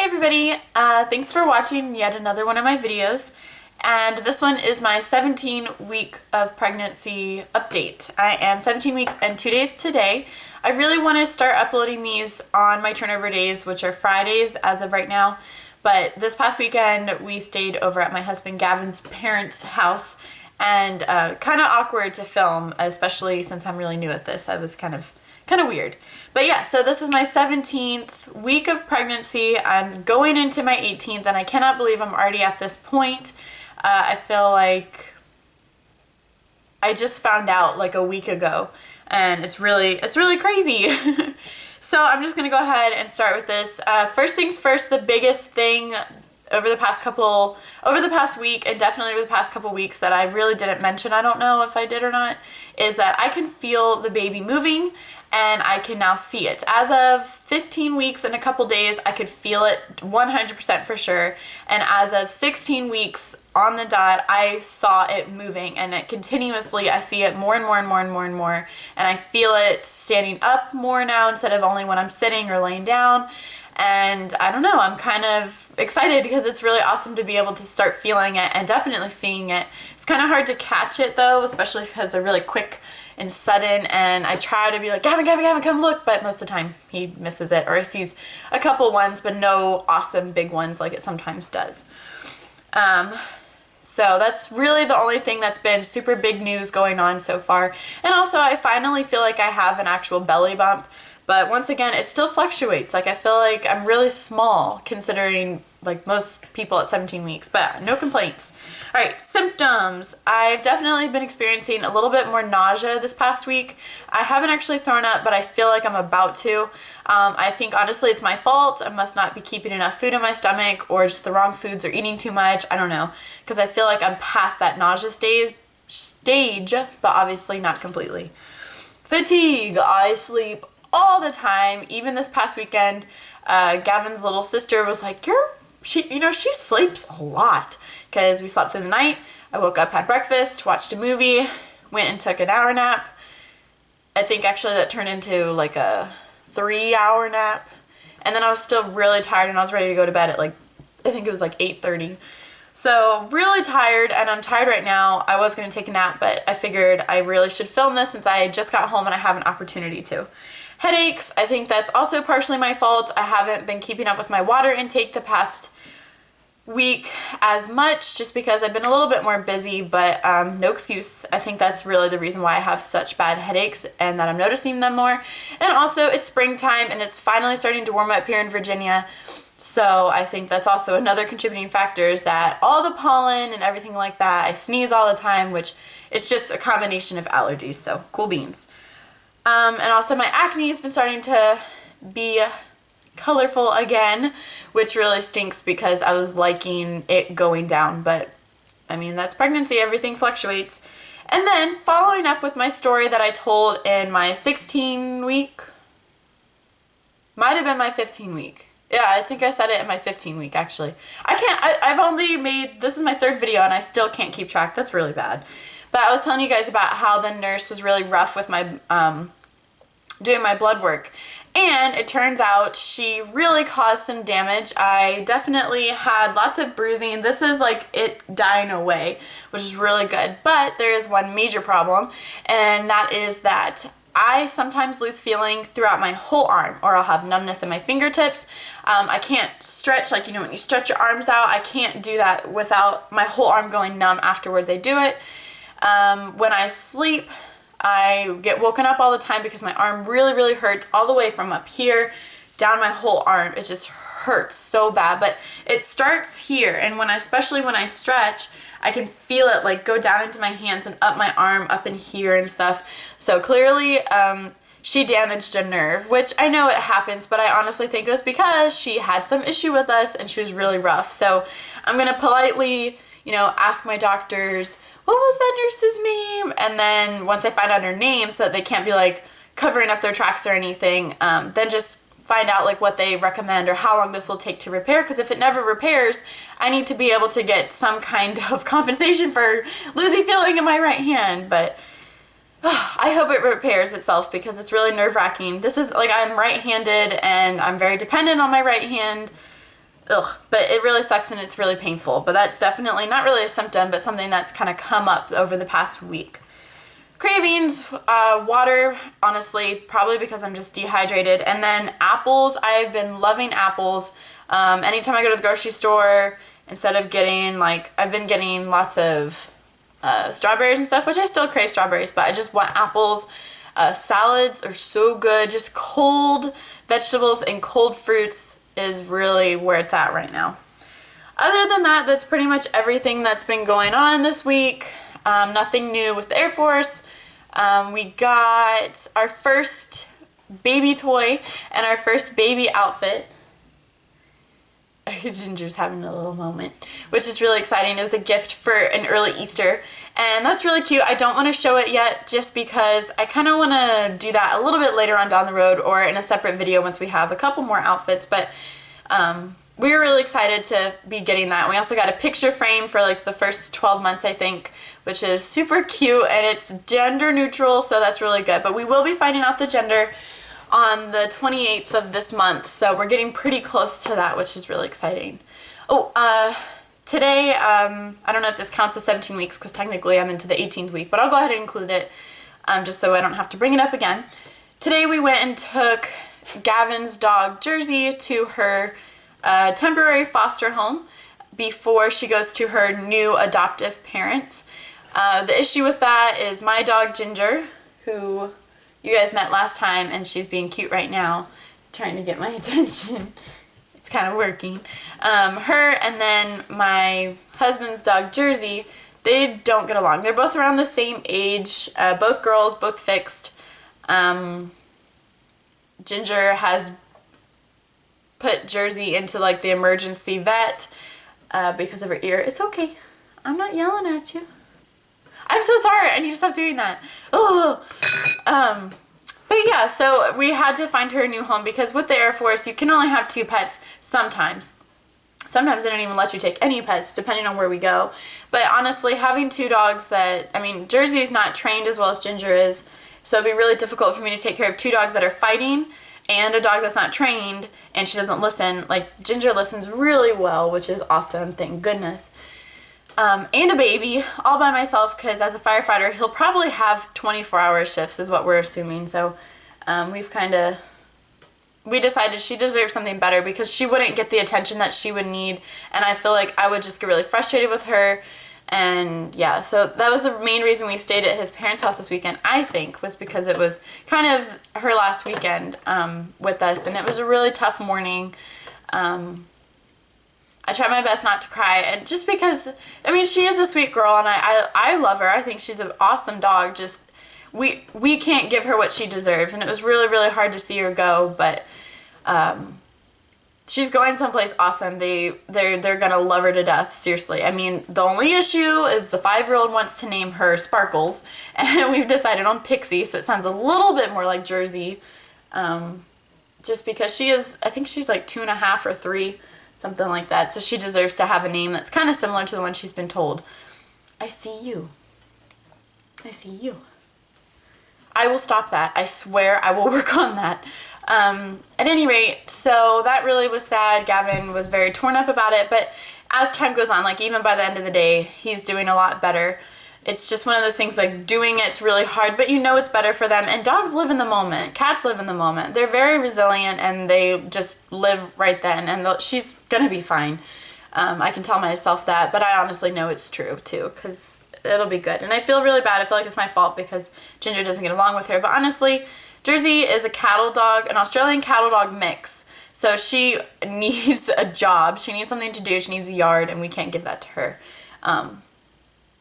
Hey everybody, thanks for watching yet another one of my videos, and this one is my 17-week of pregnancy update. I am 17 weeks and 2 days today. I really want to start uploading these on my turnover days, which are Fridays as of right now, but this past weekend we stayed over at my husband Gavin's parents' house, and kind of awkward to film, especially since I'm really new at this. I was kind of weird. But yeah, so this is my 17th week of pregnancy. I'm going into my 18th and I cannot believe I'm already at this point. I feel like I just found out like a week ago and it's really crazy. So I'm just gonna go ahead and start with this. First things first, the biggest thing over the past week and definitely over the past couple weeks that I really didn't mention, I don't know if I did or not, is that I can feel the baby moving and I can now see it. As of 15 weeks and a couple days, I could feel it 100% for sure. And as of 16 weeks on the dot, I saw it moving, and it continuously, I see it more and more and more and more and more. And I feel it standing up more now instead of only when I'm sitting or laying down. And I don't know, I'm kind of excited because it's really awesome to be able to start feeling it and definitely seeing it. It's kind of hard to catch it though, especially because they're really quick and sudden, and I try to be like, Gavin, come look, but most of the time he misses it, or he sees a couple ones but no awesome big ones like it sometimes does. So that's really the only thing that's been super big news going on so far. And also I finally feel like I have an actual belly bump, but once again it still fluctuates. Like I feel like I'm really small considering like most people at 17 weeks, but no complaints. All right, symptoms. I've definitely been experiencing a little bit more nausea this past week. I haven't actually thrown up, but I feel like I'm about to. I think honestly it's my fault. I must not be keeping enough food in my stomach, or just the wrong foods, or eating too much. I don't know, because I feel like I'm past that nausea stage, but obviously not completely. Fatigue. I sleep all the time. Even this past weekend, Gavin's little sister was like, she sleeps a lot, because we slept through the night. I woke up, had breakfast, watched a movie, went and took an hour nap. I think actually that turned into like a 3-hour nap. And then I was still really tired and I was ready to go to bed at like, I think it was like 8:30. So really tired, and I'm tired right now. I was going to take a nap, but I figured I really should film this since I just got home and I have an opportunity to. Headaches, I think that's also partially my fault. I haven't been keeping up with my water intake the past week as much, just because I've been a little bit more busy, but no excuse. I think that's really the reason why I have such bad headaches and that I'm noticing them more. And also it's springtime and it's finally starting to warm up here in Virginia. So I think that's also another contributing factor, is that all the pollen and everything like that, I sneeze all the time, which is just a combination of allergies, so cool beans. And also my acne has been starting to be colorful again, which really stinks because I was liking it going down, but I mean, that's pregnancy, everything fluctuates. And then following up with my story that I told in my 16 week, might have been my 15 week. Yeah, I think I said it in my 15 week actually. I've only made, this is my 3rd video and I still can't keep track. That's really bad. But I was telling you guys about how the nurse was really rough with my, doing my blood work. And it turns out she really caused some damage. I definitely had lots of bruising. This is like it dying away, which is really good. But there is one major problem, and that is that I sometimes lose feeling throughout my whole arm, or I'll have numbness in my fingertips. I can't stretch, like, you know, when you stretch your arms out, I can't do that without my whole arm going numb afterwards I do it. When I sleep, I get woken up all the time because my arm really hurts all the way from up here down my whole arm. It just hurts so bad, but it starts here, and especially when I stretch, I can feel it like go down into my hands and up my arm, up in here and stuff. So clearly she damaged a nerve, which I know it happens, but I honestly think it was because she had some issue with us and she was really rough. So I'm gonna politely, you know, ask my doctors, what was that nurse's name? And then once I find out her name, so that they can't be like covering up their tracks or anything, then just find out like what they recommend or how long this will take to repair, because if it never repairs, I need to be able to get some kind of compensation for losing feeling in my right hand. But I hope it repairs itself, because it's really nerve-wracking. This is like, I'm right-handed and I'm very dependent on my right hand. ugh, but it really sucks and it's really painful. But that's definitely not really a symptom, but something that's kind of come up over the past week. Cravings, water, honestly, probably because I'm just dehydrated. And then apples, I've been loving apples. Anytime I go to the grocery store, instead of getting, like, I've been getting lots of strawberries and stuff, which I still crave strawberries, but I just want apples. Salads are so good. Just cold vegetables and cold fruits is really where it's at right now. Other than that, that's pretty much everything that's been going on this week. Nothing new with the Air Force. We got our first baby toy and our first baby outfit. Ginger's having a little moment, which is really exciting. It was a gift for an early Easter, and that's really cute. I don't want to show it yet just because I kind of want to do that a little bit later on down the road or in a separate video once we have a couple more outfits, but we were really excited to be getting that. We also got a picture frame for like the first 12 months, I think, which is super cute, and it's gender neutral, so that's really good. But we will be finding out the gender on the 28th of this month, so we're getting pretty close to that, which is really exciting. Oh, today, I don't know if this counts as 17 weeks because technically I'm into the 18th week, but I'll go ahead and include it just so I don't have to bring it up again. Today we went and took Gavin's dog Jersey to her temporary foster home before she goes to her new adoptive parents. The issue with that is my dog Ginger, who you guys met last time, and she's being cute right now, trying to get my attention. It's kind of working. Her and then my husband's dog Jersey, they don't get along. They're both around the same age, both girls, both fixed. Ginger has put Jersey into like the emergency vet because of her ear. It's okay. I'm not yelling at you. I'm so sorry. I need to stop doing that. Oh. But yeah, so we had to find her a new home because with the Air Force, you can only have 2 pets sometimes. Sometimes they don't even let you take any pets, depending on where we go. But honestly, having 2 dogs that, I mean, Jersey is not trained as well as Ginger is, so it'd be really difficult for me to take care of 2 dogs that are fighting and a dog that's not trained, and she doesn't listen. Like, Ginger listens really well, which is awesome, thank goodness. And a baby, all by myself, because as a firefighter, he'll probably have 24-hour shifts is what we're assuming. So we decided she deserves something better because she wouldn't get the attention that she would need, and I feel like I would just get really frustrated with her. And yeah, so that was the main reason we stayed at his parents' house this weekend, I think, was because it was kind of her last weekend with us, and it was a really tough morning. I tried my best not to cry, and just because, I mean, she is a sweet girl, and I love her. I think she's an awesome dog. Just, we can't give her what she deserves, and it was really, really hard to see her go, but she's going someplace awesome. They're gonna love her to death, seriously. I mean, the only issue is the 5-year-old wants to name her Sparkles, and we've decided on Pixie, so it sounds a little bit more like Jersey, just because she is, I think she's like 2.5 or 3, something like that. So she deserves to have a name that's kind of similar to the one she's been told. I see you. I see you. I will stop that. I swear I will work on that. At any rate, so that really was sad. Gavin was very torn up about it, but as time goes on, like even by the end of the day, he's doing a lot better. It's just one of those things, like doing it's really hard, but you know it's better for them. And dogs live in the moment. Cats live in the moment. They're very resilient, and they just live right then, and she's gonna be fine. I can tell myself that, but I honestly know it's true too, because it'll be good. And I feel really bad. I feel like it's my fault because Ginger doesn't get along with her, but honestly, Jersey is a cattle dog, an Australian cattle dog mix. So she needs a job. She needs something to do. She needs a yard, and we can't give that to her.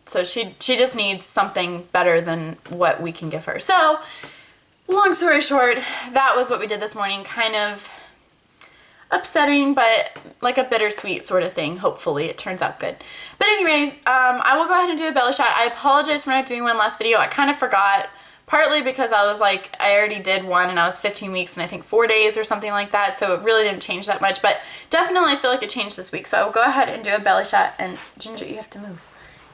So she just needs something better than what we can give her. So, long story short, that was what we did this morning. Kind of upsetting, but like a bittersweet sort of thing. Hopefully it turns out good. But anyways, I will go ahead and do a belly shot. I apologize for not doing one last video. I kind of forgot. Partly because I was like, I already did one and I was 15 weeks and I think 4 days or something like that. So it really didn't change that much. But definitely I feel like it changed this week. So I will go ahead and do a belly shot. And Ginger, you have to move.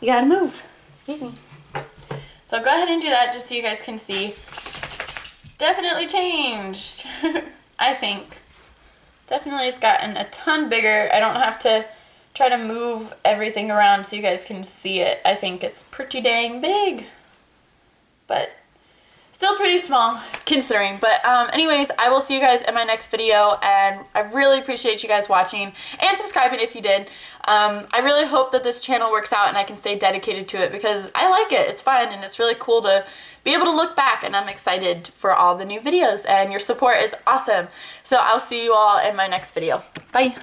You gotta move. Excuse me. So I'll go ahead and do that just so you guys can see. Definitely changed. I think. Definitely it's gotten a ton bigger. I don't have to try to move everything around so you guys can see it. I think it's pretty dang big. But still pretty small considering. But anyways, I will see you guys in my next video, and I really appreciate you guys watching and subscribing if you did. I really hope that this channel works out and I can stay dedicated to it because I like it. It's fun and it's really cool to be able to look back, and I'm excited for all the new videos, and your support is awesome. So I'll see you all in my next video. Bye.